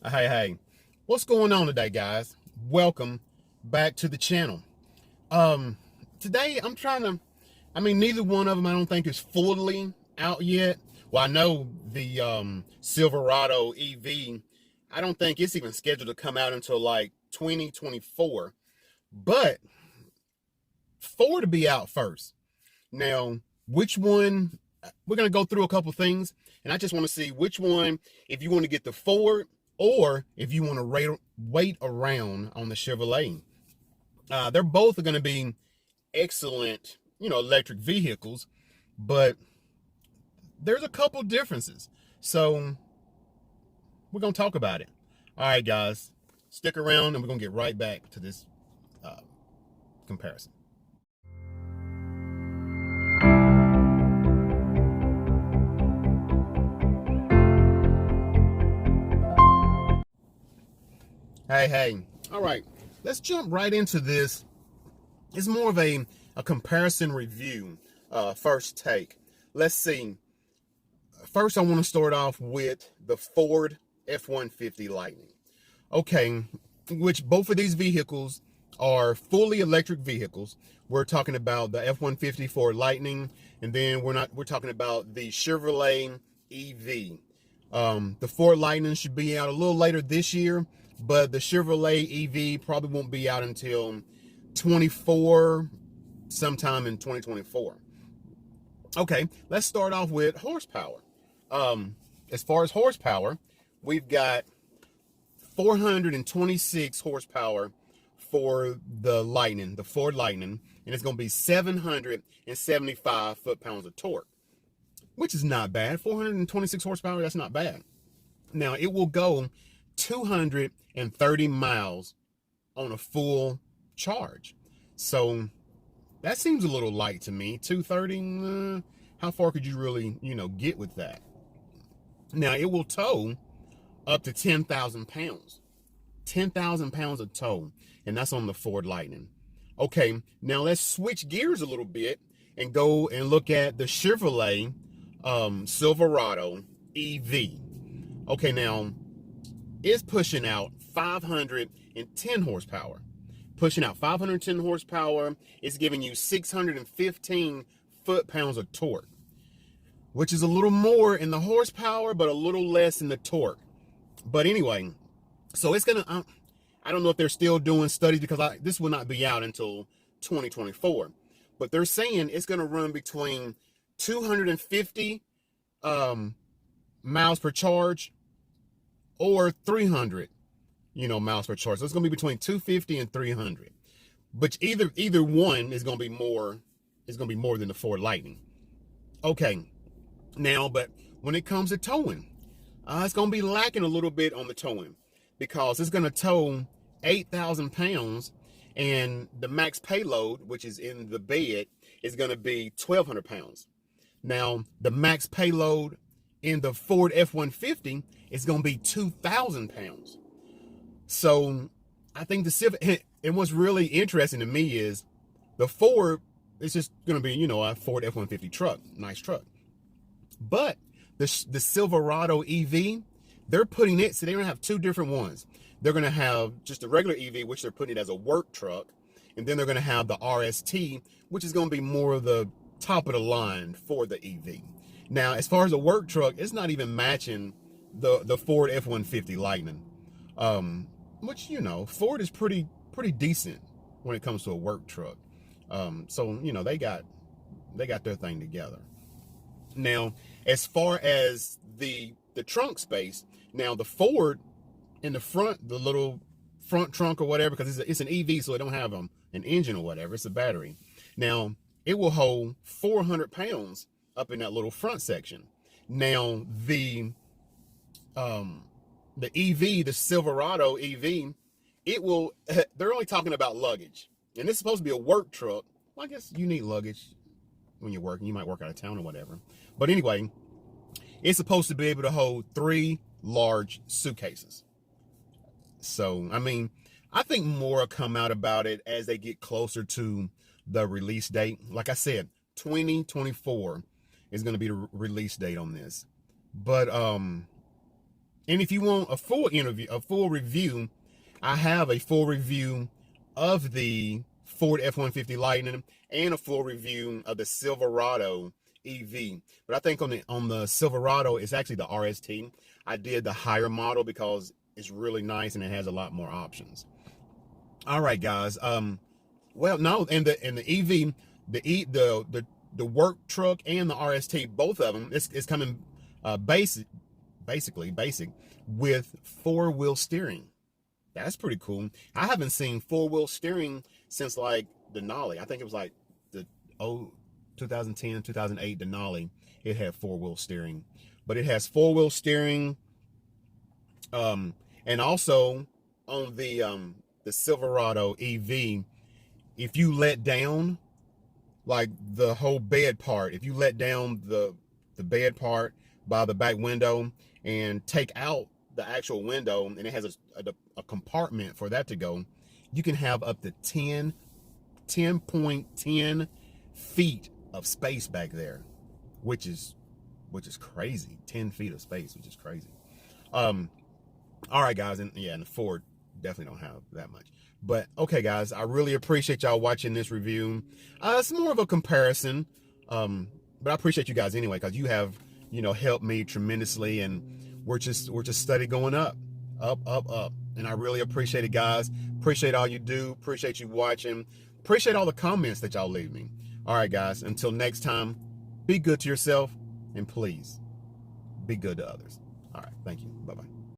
Hey, what's going on today, guys? Welcome back to the channel. Today I'm trying to, neither one of them I don't think is fully out yet. Well, I know the Silverado EV, I don't think it's even scheduled to come out until like 2024, but four to be out first. Now, which one, we're going to go through a couple things, and I just want to see which one, if you want to get the Ford or if you want to wait around on the Chevrolet. They're both going to be excellent, electric vehicles, but there's a couple differences. So we're going to talk about it. All right, guys, stick around and we're going to get right back to this comparison. Hey. All right, let's jump right into this. It's more of a comparison review, first take. Let's see. First, I want to start off with the Ford F-150 Lightning. Okay, which both of these vehicles are fully electric vehicles. We're talking about the F-150 Ford Lightning, and then we're talking about the Chevrolet EV. The Ford Lightning should be out a little later this year, but the Chevrolet EV probably won't be out until 24, sometime in 2024. Okay, let's start off with horsepower. As far as horsepower, we've got 426 horsepower for the Lightning, the Ford Lightning, and it's going to be 775 foot-pounds of torque, which is not bad. 426 horsepower, that's not bad. Now, it will go 230 miles on a full charge. So that seems a little light to me. 230, how far could you really, get with that? Now, it will tow up to 10,000 pounds. 10,000 pounds of tow, and that's on the Ford Lightning. Okay, now let's switch gears a little bit and go and look at the Chevrolet Silverado EV. Okay, now it's pushing out 510 horsepower. Pushing out 510 horsepower, it's giving you 615 foot-pounds of torque, which is a little more in the horsepower, but a little less in the torque. But anyway, so it's gonna, I don't know if they're still doing studies because this will not be out until 2024. But they're saying it's gonna run between 250 miles per charge or 300, miles per charge. So it's gonna be between 250 and 300. But either one is gonna be more. Is gonna be more than the Ford Lightning. Okay, now, but when it comes to towing, it's gonna be lacking a little bit on the towing because it's gonna tow 8,000 pounds, and the max payload, which is in the bed, is gonna be 1,200 pounds. Now, the max payload in the Ford F-150 is going to be 2,000 pounds. So I think and what's really interesting to me is the Ford is just going to be, a Ford F-150 truck, nice truck. But the Silverado EV, they're putting it, so they're going to have two different ones. They're going to have just a regular EV, which they're putting it as a work truck. And then they're going to have the RST, which is going to be more of the top of the line for the EV. Now, as far as a work truck, it's not even matching the Ford F-150 Lightning, which, Ford is pretty decent when it comes to a work truck. So, they got their thing together. Now, as far as the trunk space, now the Ford in the front, the little front trunk or whatever, because it's an EV, so it don't have an engine or whatever, it's a battery. Now, it will hold 400 pounds up in that little front section. Now, the EV, the Silverado EV, they're only talking about luggage. And this is supposed to be a work truck. Well, I guess you need luggage when you're working. You might work out of town or whatever. But anyway, it's supposed to be able to hold 3 large suitcases. So, I think more will come out about it as they get closer to the release date. Like I said, 2024 is going to be the release date on this. But And if you want a full interview, a full review, I have a full review of the Ford F-150 Lightning and a full review of the Silverado EV. But I think on the Silverado, it's actually the RST. I did the higher model because it's really nice and it has a lot more options. All right, guys. Well, no, and the EV, the work truck and the RST, both of them, it's coming basically basic with 4-wheel steering. That's pretty cool. I haven't seen 4-wheel steering since like Denali. I think it was like the 2010, 2008 Denali. It had 4-wheel steering, but it has 4-wheel steering. And also on the Silverado EV, if you let down like the whole bed part, if you let down the bed part by the back window and take out the actual window, and it has a compartment for that to go, you can have up to 10.10 feet of space back there, which is crazy. 10 feet of space, which is crazy. All right, guys, and yeah, and the Ford definitely don't have that much. But okay, guys, I really appreciate y'all watching this review. It's more of a comparison, but I appreciate you guys anyway, because you have, helped me tremendously, and we're just steady going up. And I really appreciate it, guys. Appreciate all you do. Appreciate you watching. Appreciate all the comments that y'all leave me. All right, guys, until next time, be good to yourself, and please be good to others. All right, thank you. Bye-bye.